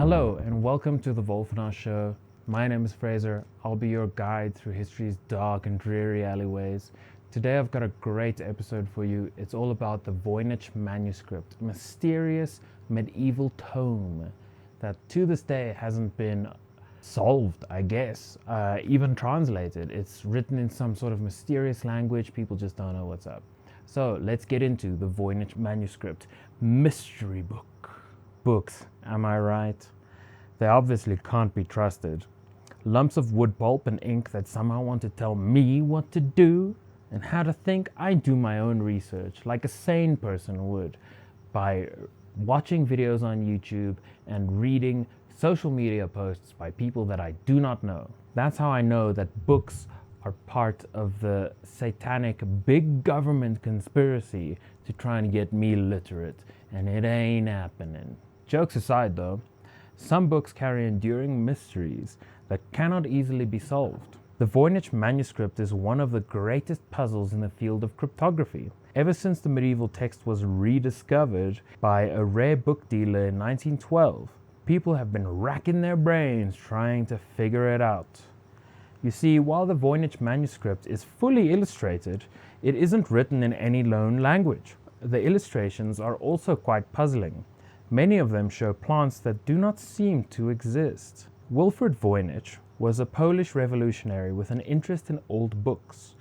Hello and welcome to the Wolfenaar Show. My name is Fraser. I'll be your guide through history's dark and dreary alleyways. Today I've got a great episode for you. It's all about the Voynich Manuscript, a mysterious medieval tome that to this day hasn't been solved, I guess, even translated. It's written in some sort of mysterious language. People just don't know what's up. So let's get into the Voynich Manuscript mystery book. Books, am I right? They obviously can't be trusted. Lumps of wood pulp and ink that somehow want to tell me what to do and how to think. I do my own research like a sane person would by watching videos on YouTube and reading social media posts by people that I do not know. That's how I know that books are part of the satanic big government conspiracy to try and get me literate, and it ain't happening. Jokes aside though, some books carry enduring mysteries that cannot easily be solved. The Voynich Manuscript is one of the greatest puzzles in the field of cryptography. Ever since the medieval text was rediscovered by a rare book dealer in 1912, people have been racking their brains trying to figure it out. You see, while the Voynich Manuscript is fully illustrated, it isn't written in any known language. The illustrations are also quite puzzling. Many of them show plants that do not seem to exist. Wilfrid Voynich was a Polish revolutionary with an interest in old books.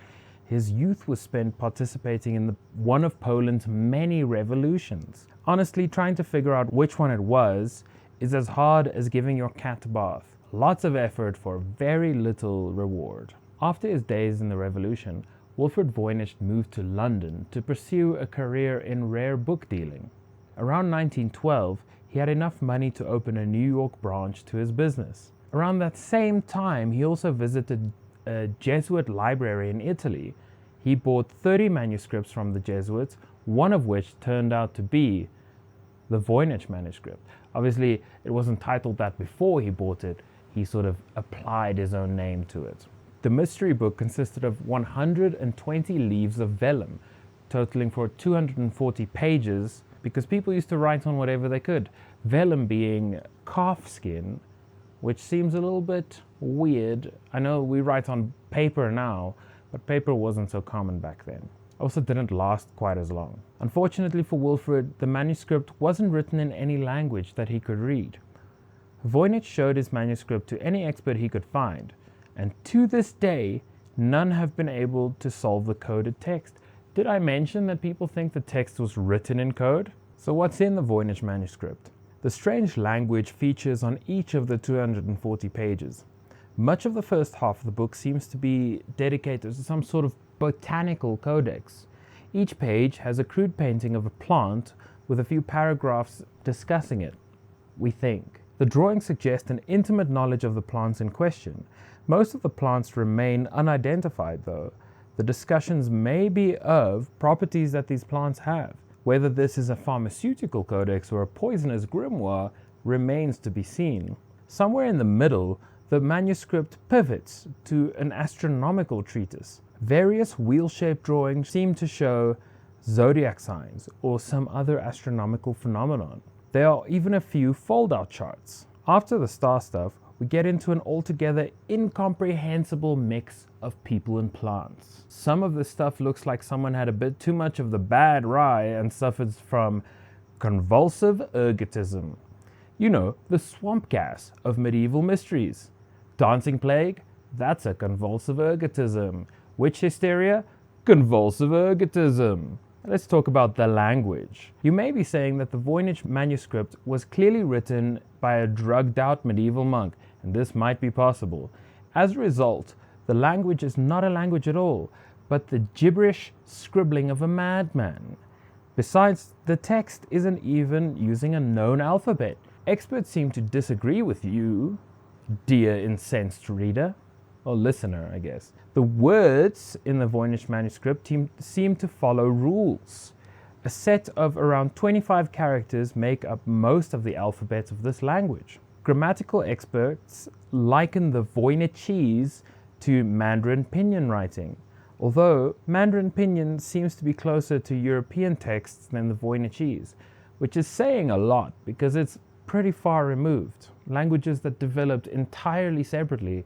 His youth was spent participating in one of Poland's many revolutions. Honestly, trying to figure out which one it was is as hard as giving your cat a bath. Lots of effort for very little reward. After his days in the revolution, Wilfrid Voynich moved to London to pursue a career in rare book dealing. Around 1912, he had enough money to open a New York branch to his business. Around that same time, he also visited a Jesuit library in Italy. He bought 30 manuscripts from the Jesuits, one of which turned out to be the Voynich Manuscript. Obviously, it wasn't titled that before he bought it. He sort of applied his own name to it. The mystery book consisted of 120 leaves of vellum, totaling for 240 pages, because people used to write on whatever they could. Vellum being calf skin, which seems a little bit weird. I know we write on paper now, but paper wasn't so common back then. Also didn't last quite as long. Unfortunately for Wilfrid, the manuscript wasn't written in any language that he could read. Voynich showed his manuscript to any expert he could find, and to this day, none have been able to solve the coded text. Did I mention that people think the text was written in code? So what's in the Voynich Manuscript? The strange language features on each of the 240 pages. Much of the first half of the book seems to be dedicated to some sort of botanical codex. Each page has a crude painting of a plant with a few paragraphs discussing it, we think. The drawings suggest an intimate knowledge of the plants in question. Most of the plants remain unidentified though. The discussions may be of properties that these plants have. Whether this is a pharmaceutical codex or a poisonous grimoire remains to be seen. Somewhere in the middle, the manuscript pivots to an astronomical treatise. Various wheel-shaped drawings seem to show zodiac signs or some other astronomical phenomenon. There are even a few fold-out charts. After the star stuff, we get into an altogether incomprehensible mix of people and plants. Some of this stuff looks like someone had a bit too much of the bad rye and suffers from convulsive ergotism. You know, the swamp gas of medieval mysteries. Dancing plague? That's a convulsive ergotism. Witch hysteria? Convulsive ergotism. Let's talk about the language. You may be saying that the Voynich Manuscript was clearly written by a drugged-out medieval monk, and this might be possible. As a result, the language is not a language at all, but the gibberish scribbling of a madman. Besides, the text isn't even using a known alphabet. Experts seem to disagree with you, dear incensed reader. Or listener, I guess. The words in the Voynich Manuscript seem to follow rules. A set of around 25 characters make up most of the alphabet of this language. Grammatical experts liken the Voynichese to Mandarin Pinyin writing, although Mandarin Pinyin seems to be closer to European texts than the Voynichese, which is saying a lot because it's pretty far removed. languages that developed entirely separately,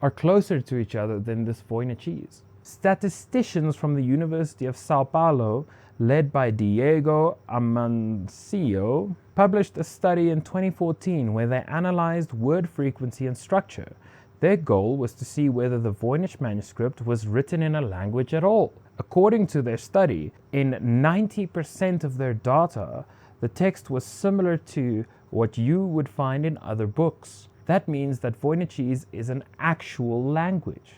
are closer to each other than this Voynichese. Statisticians from the University of Sao Paulo, led by Diego Amancio, published a study in 2014 where they analyzed word frequency and structure. Their goal was to see whether the Voynich manuscript was written in a language at all. According to their study, in 90% of their data, the text was similar to what you would find in other books. That means that Voynichese is an actual language.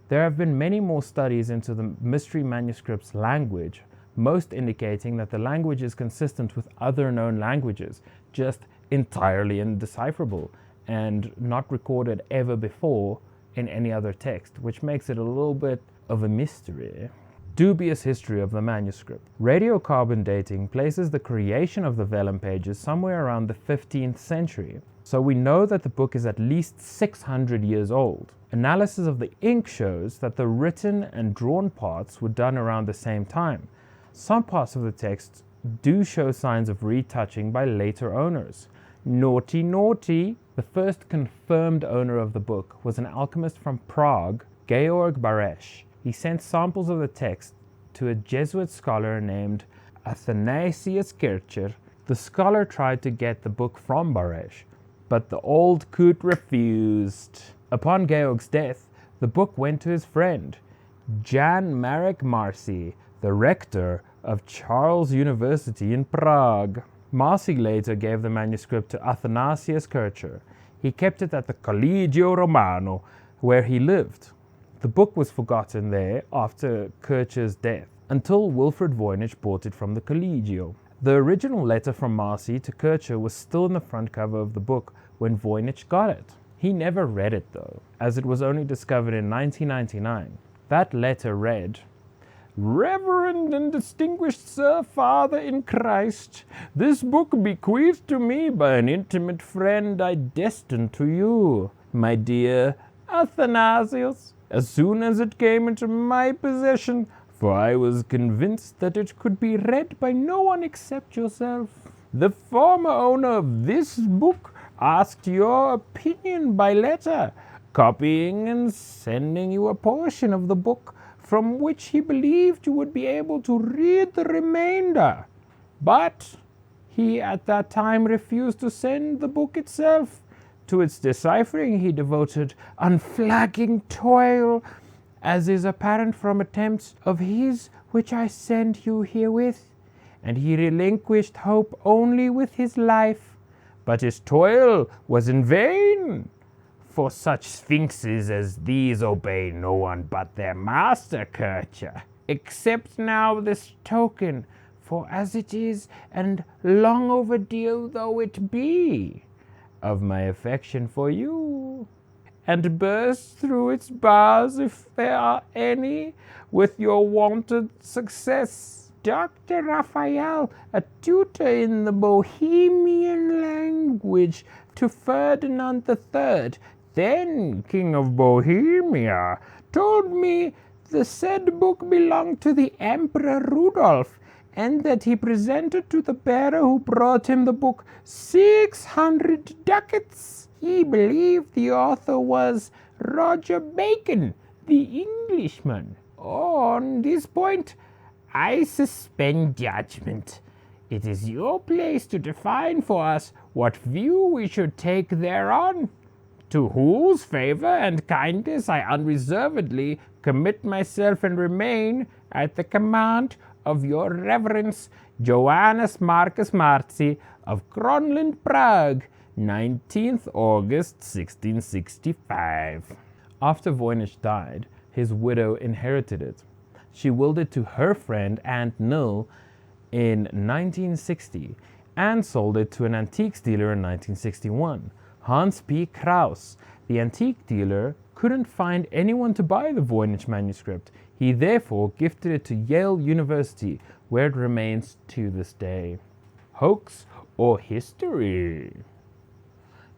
There have been many more studies into the mystery manuscript's language, most indicating that the language is consistent with other known languages, just entirely indecipherable and not recorded ever before in any other text, which makes it a little bit of a mystery. Dubious history of the manuscript. Radiocarbon dating places the creation of the vellum pages somewhere around the 15th century, so we know that the book is at least 600 years old. Analysis of the ink shows that the written and drawn parts were done around the same time. Some parts of the text do show signs of retouching by later owners. Naughty, naughty! The first confirmed owner of the book was an alchemist from Prague, Georg Baresch. He sent samples of the text to a Jesuit scholar named Athanasius Kircher. The scholar tried to get the book from Baresch, but the old coot refused. Upon Georg's death, the book went to his friend, Jan Marek Marcy, the rector of Charles University in Prague. Marcy later gave the manuscript to Athanasius Kircher. He kept it at the Collegio Romano, where he lived. The book was forgotten there after Kircher's death, until Wilfrid Voynich bought it from the Collegio. The original letter from Marcy to Kircher was still in the front cover of the book when Voynich got it. He never read it though, as it was only discovered in 1999. That letter read, "Reverend and distinguished Sir Father in Christ, this book bequeathed to me by an intimate friend I destined to you, my dear Athanasius, as soon as it came into my possession, for I was convinced that it could be read by no one except yourself. The former owner of this book asked your opinion by letter, copying and sending you a portion of the book from which he believed you would be able to read the remainder. But he at that time refused to send the book itself. To its deciphering he devoted unflagging toil, as is apparent from attempts of his which I send you herewith, and he relinquished hope only with his life. But his toil was in vain, for such sphinxes as these obey no one but their master, Kircher. Accept now this token, for as it is, and long overdue though it be, of my affection for you, and burst through its bars, if there are any, with your wonted success. Dr. Raphael, a tutor in the Bohemian language to Ferdinand III, then King of Bohemia, told me the said book belonged to the Emperor Rudolph, and that he presented to the bearer who brought him the book 600 ducats. He believed the author was Roger Bacon, the Englishman. On this point, I suspend judgment. It is your place to define for us what view we should take thereon, to whose favor and kindness I unreservedly commit myself and remain at the command of your reverence Johannes Marcus Marzi of Kronland, Prague, 19th August 1665. After Voynich died, his widow inherited it. She willed it to her friend Aunt Nil in 1960 and sold it to an antiques dealer in 1961. Hans P. Kraus, the antique dealer, couldn't find anyone to buy the Voynich manuscript. He therefore gifted it to Yale University, where it remains to this day. Hoax or history?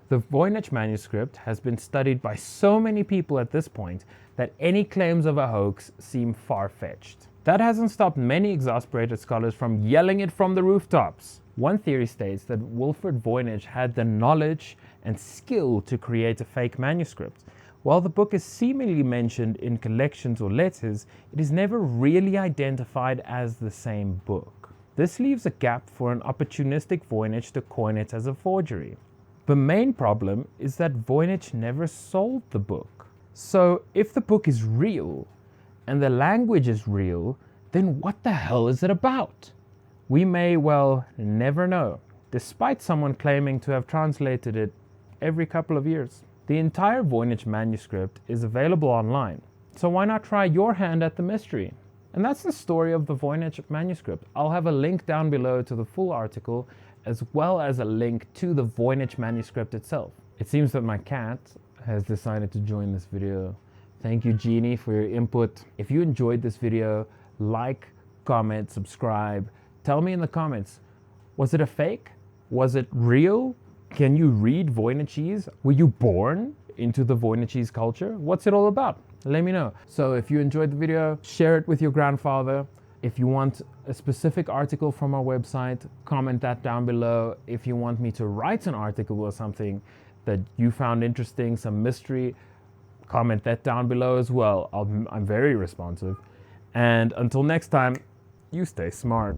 The Voynich manuscript has been studied by so many people at this point that any claims of a hoax seem far-fetched. That hasn't stopped many exasperated scholars from yelling it from the rooftops. One theory states that Wilfred Voynich had the knowledge and skill to create a fake manuscript. While the book is seemingly mentioned in collections or letters, it is never really identified as the same book. This leaves a gap for an opportunistic Voynich to coin it as a forgery. The main problem is that Voynich never sold the book. So if the book is real and the language is real, then what the hell is it about? We may well never know, despite someone claiming to have translated it every couple of years. The entire Voynich manuscript is available online, so why not try your hand at the mystery? And that's the story of the Voynich manuscript. I'll have a link down below to the full article, as well as a link to the Voynich manuscript itself. It seems that my cat has decided to join this video. Thank you, Jeannie, for your input. If you enjoyed this video, like, comment, subscribe. Tell me in the comments, was it a fake? Was it real? Can you read Voynichese? Were you born into the Voynichese culture? What's it all about? Let me know. So if you enjoyed the video, share it with your grandfather. If you want a specific article from our website, comment that down below. If you want me to write an article or something that you found interesting, some mystery, comment that down below as well. I'm very responsive. And until next time, you stay smart.